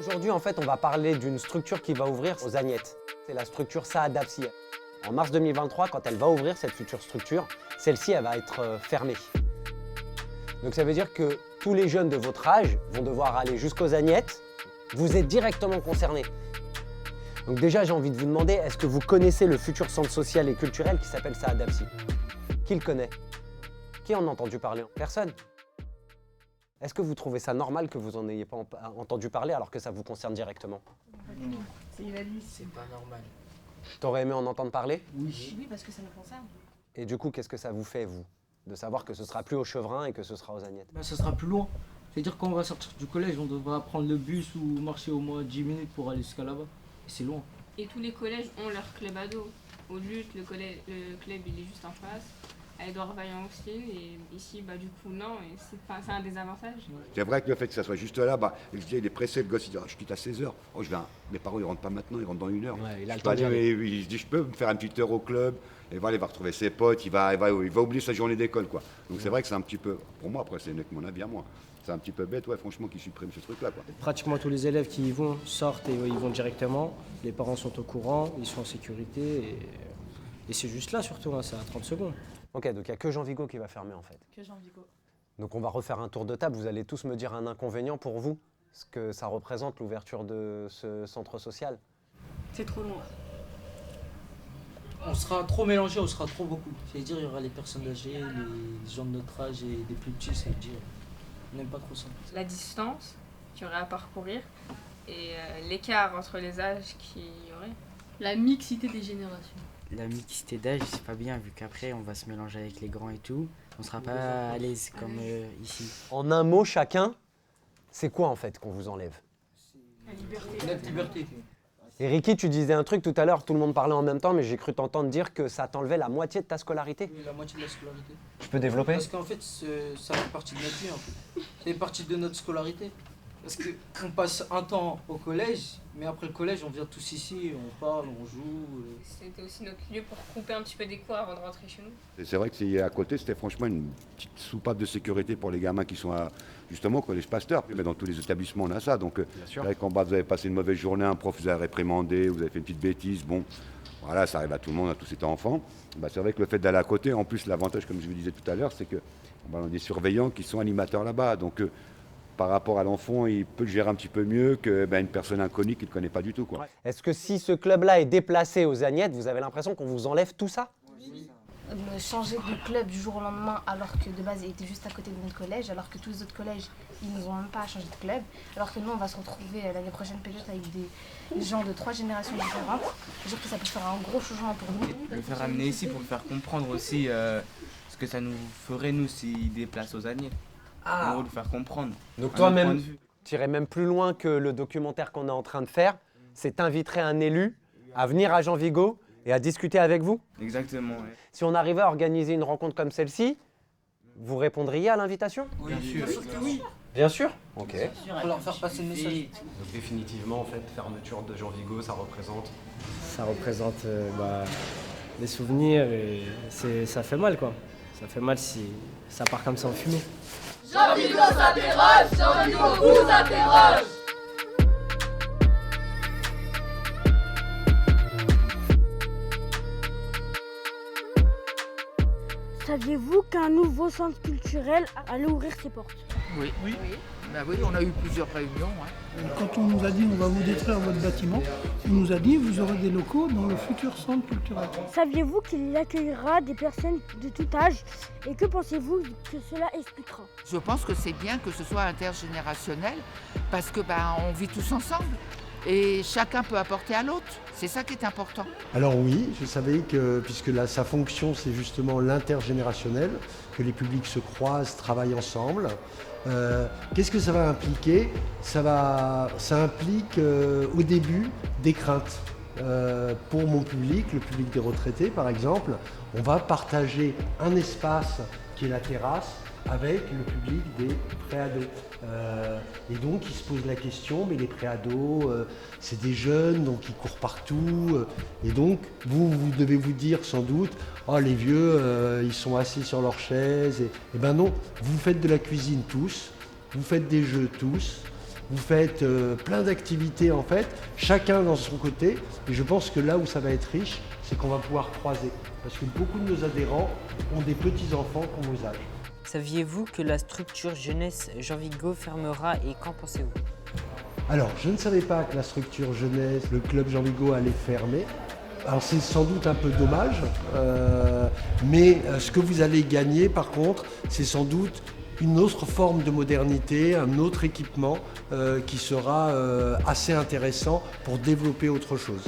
Aujourd'hui, en fait, on va parler d'une structure qui va ouvrir aux Agnettes. C'est la structure Saad Habsi. En mars 2023, quand elle va ouvrir cette future structure, celle-ci, elle va être fermée. Donc ça veut dire que tous les jeunes de votre âge vont devoir aller jusqu'aux Agnettes. Vous êtes directement concernés. Donc déjà, j'ai envie de vous demander, est-ce que vous connaissez le futur centre social et culturel qui s'appelle Saad Habsi? Qui le connaît? Qui en a entendu parler? Personne. Est-ce que vous trouvez ça normal que vous n'en ayez pas entendu parler alors que ça vous concerne directement? Non, c'est pas normal. T'aurais aimé en entendre parler? Oui, parce que ça nous concerne. Et du coup, qu'est-ce que ça vous fait, vous, de savoir que ce sera plus au Chevrin et que ce sera aux Agnettes? Bah, ça sera plus loin. C'est-à-dire quand on va sortir du collège, on devra prendre le bus ou marcher au moins 10 minutes pour aller jusqu'à là-bas. Et c'est loin. Et tous les collèges ont leur club ado. Au lutte, le club il est juste en face. À Édouard Vaillant aussi. Et ici, bah, du coup, non. Et c'est un désavantage. C'est vrai que le fait que ça soit juste là, bah, il est pressé, le gosse, il dit je quitte à 16h. Oh, mes parents ils rentrent pas maintenant, ils rentrent dans 1 heure. Ouais, il a le Je temps peux d'y aller, aller. il se dit je peux me faire une petite heure au club. Et voilà, il va retrouver ses potes, il va oublier sa journée d'école, quoi. Donc c'est vrai que c'est un petit peu, pour moi, après c'est mon avis à moi, c'est un petit peu bête, ouais, franchement, qu'ils suppriment ce truc-là, quoi. Pratiquement tous les élèves qui y vont sortent et ils vont directement. Les parents sont au courant, ils sont en sécurité. Et c'est juste là surtout, hein, c'est à 30 secondes. Ok, donc il n'y a que Jean Vigo qui va fermer, en fait. Que Jean Vigo. Donc on va refaire un tour de table. Vous allez tous me dire un inconvénient pour vous, ce que ça représente, l'ouverture de ce centre social. C'est trop loin. On sera trop mélangés, on sera trop beaucoup. C'est-à-dire il y aura les personnes âgées, les gens de notre âge et des plus petits, ça veut dire on n'aime pas trop ça. La distance qu'il y aurait à parcourir et l'écart entre les âges qu'il y aurait. La mixité des générations. La mixité d'âge, c'est pas bien, vu qu'après, on va se mélanger avec les grands et tout. On sera pas à l'aise comme ici. En un mot, chacun, c'est quoi, en fait, qu'on vous enlève? La liberté. Notre liberté. Et Ricky, tu disais un truc tout à l'heure, tout le monde parlait en même temps, mais j'ai cru t'entendre dire que ça t'enlevait la moitié de ta scolarité. Oui, la moitié de la scolarité. Je peux développer? Parce qu'en fait, ça fait partie de notre vie, en fait. Ça fait partie de notre scolarité. Parce qu'on passe un temps au collège, mais après le collège, on vient tous ici, on parle, on joue. C'était aussi notre lieu pour couper un petit peu des cours avant de rentrer chez nous. Et c'est vrai que c'est à côté, c'était franchement une petite soupape de sécurité pour les gamins qui sont justement au collège Pasteur. Mais dans tous les établissements, on a ça. Donc, c'est vrai qu'en bas, vous avez passé une mauvaise journée, un prof vous a réprimandé, vous avez fait une petite bêtise. Bon, voilà, ça arrive à tout le monde, à tous ces enfants. Bah, c'est vrai que le fait d'aller à côté, en plus, l'avantage, comme je vous disais tout à l'heure, c'est que on a des surveillants qui sont animateurs là-bas. Donc, par rapport à l'enfant, il peut le gérer un petit peu mieux qu'une personne inconnue qui ne le connaît pas du tout, quoi. Est-ce que si ce club-là est déplacé aux Agnettes, vous avez l'impression qu'on vous enlève tout ça? Changer de club du jour au lendemain alors que de base il était juste à côté de notre collège, alors que tous les autres collèges ils nous ont même pas changé de club, alors que nous on va se retrouver l'année prochaine peut-être avec des gens de 3 générations différentes. Je veux dire que ça peut faire un gros changement pour nous. Le faire amener ici pour le faire comprendre aussi ce que ça nous ferait nous s'il déplace aux Agnettes. Pour le faire comprendre. Donc Un toi autre point même, de vue. tu irais même plus loin que le documentaire qu'on est en train de faire, c'est t'inviterais un élu à venir à Jean Vigo et à discuter avec vous? Exactement, ouais. Si on arrivait à organiser une rencontre comme celle-ci, vous répondriez à l'invitation? Oui, bien sûr. Bien sûr. Ok. Pour leur faire passer le message. Donc définitivement, en fait, fermeture de Jean Vigo, ça représente... Ça représente des souvenirs et ça fait mal, quoi. Ça fait mal si ça part comme ça en fumée. Jean Vigo s'interroge, Jean Vigo vous interroge. Saviez-vous qu'un nouveau centre culturel allait ouvrir ses portes? Oui. Ben oui, on a eu plusieurs réunions. Quand on nous a dit on va vous détruire votre bâtiment, on nous a dit vous aurez des locaux dans le futur centre culturel. Saviez-vous qu'il accueillera des personnes de tout âge et que pensez-vous que cela expliquera? Je pense que c'est bien que ce soit intergénérationnel parce que on vit tous ensemble et chacun peut apporter à l'autre. C'est ça qui est important. Alors oui, je savais que, puisque sa fonction c'est justement l'intergénérationnel, que les publics se croisent, travaillent ensemble. Qu'est-ce que ça va impliquer? Ça implique au début des craintes. Pour mon public, le public des retraités par exemple, on va partager un espace qui est la terrasse avec le public des préados. Et donc ils se posent la question, mais les préados, c'est des jeunes, donc ils courent partout. Et donc vous devez vous dire sans doute, oh les vieux, ils sont assis sur leurs chaises. Et ben non, vous faites de la cuisine tous, vous faites des jeux tous. vous faites plein d'activités en fait, chacun dans son côté. Et je pense que là où ça va être riche, c'est qu'on va pouvoir croiser. Parce que beaucoup de nos adhérents ont des petits-enfants qui ont nos âges. Saviez-vous que la structure jeunesse Jean Vigo fermera et qu'en pensez-vous? Alors, je ne savais pas que la structure jeunesse, le club Jean Vigo allait fermer. Alors c'est sans doute un peu dommage, mais ce que vous allez gagner par contre, c'est sans doute une autre forme de modernité, un autre équipement qui sera assez intéressant pour développer autre chose.